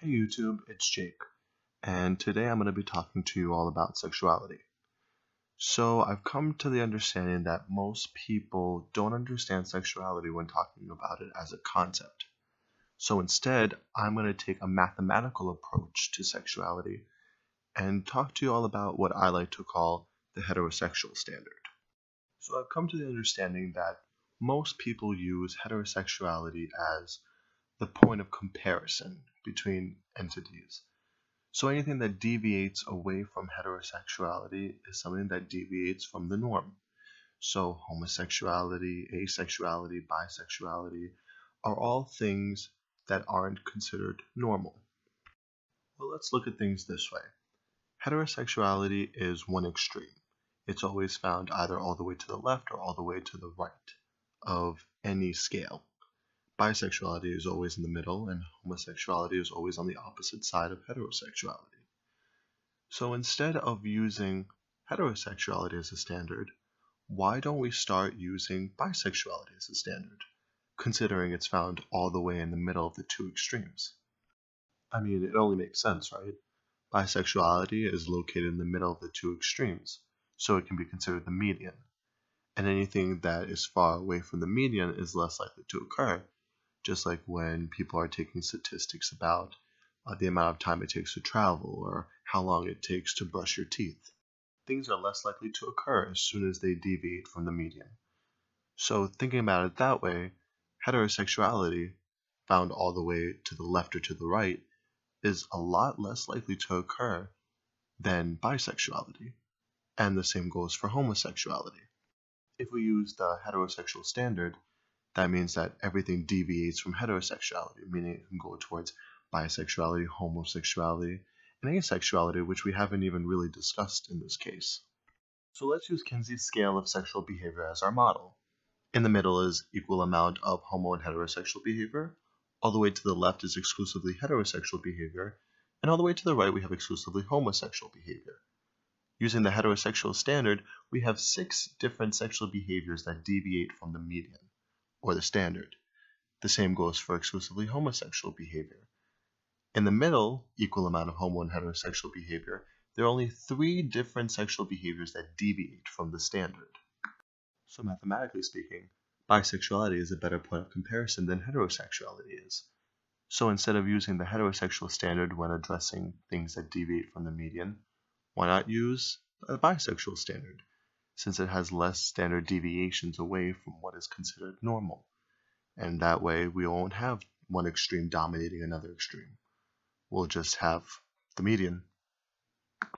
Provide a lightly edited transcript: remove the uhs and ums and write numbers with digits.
Hey YouTube, it's Jake, and today I'm going to be talking to you all about sexuality. So, I've come to the understanding that most people don't understand sexuality when talking about it as a concept. So, instead, I'm going to take a mathematical approach to sexuality and talk to you all about what I like to call the heterosexual standard. So, I've come to the understanding that most people use heterosexuality as the point of comparison between entities. So anything that deviates away from heterosexuality is something that deviates from the norm. So homosexuality, asexuality, bisexuality are all things that aren't considered normal. Well, let's look at things this way. Heterosexuality is one extreme. It's always found either all the way to the left or all the way to the right of any scale. Bisexuality is always in the middle, and homosexuality is always on the opposite side of heterosexuality. So instead of using heterosexuality as a standard, why don't we start using bisexuality as a standard, considering it's found all the way in the middle of the two extremes? I mean, it only makes sense, right? Bisexuality is located in the middle of the two extremes, so it can be considered the median. And anything that is far away from the median is less likely to occur, just like when people are taking statistics about the amount of time it takes to travel or how long it takes to brush your teeth. Things are less likely to occur as soon as they deviate from the median. So, thinking about it that way, heterosexuality, found all the way to the left or to the right, is a lot less likely to occur than bisexuality. And the same goes for homosexuality. If we use the heterosexual standard, that means that everything deviates from heterosexuality, meaning it can go towards bisexuality, homosexuality, and asexuality, which we haven't even really discussed in this case. So let's use Kinsey's scale of sexual behavior as our model. In the middle is equal amount of homo and heterosexual behavior. All the way to the left is exclusively heterosexual behavior. And all the way to the right we have exclusively homosexual behavior. Using the heterosexual standard, we have 6 different sexual behaviors that deviate from the median, or the standard. The same goes for exclusively homosexual behavior. In the middle, equal amount of homo and heterosexual behavior, there are only 3 different sexual behaviors that deviate from the standard. So mathematically speaking, bisexuality is a better point of comparison than heterosexuality is. So instead of using the heterosexual standard when addressing things that deviate from the median, why not use a bisexual standard, since it has less standard deviations away from what is considered normal? And that way we won't have one extreme dominating another extreme. We'll just have the median.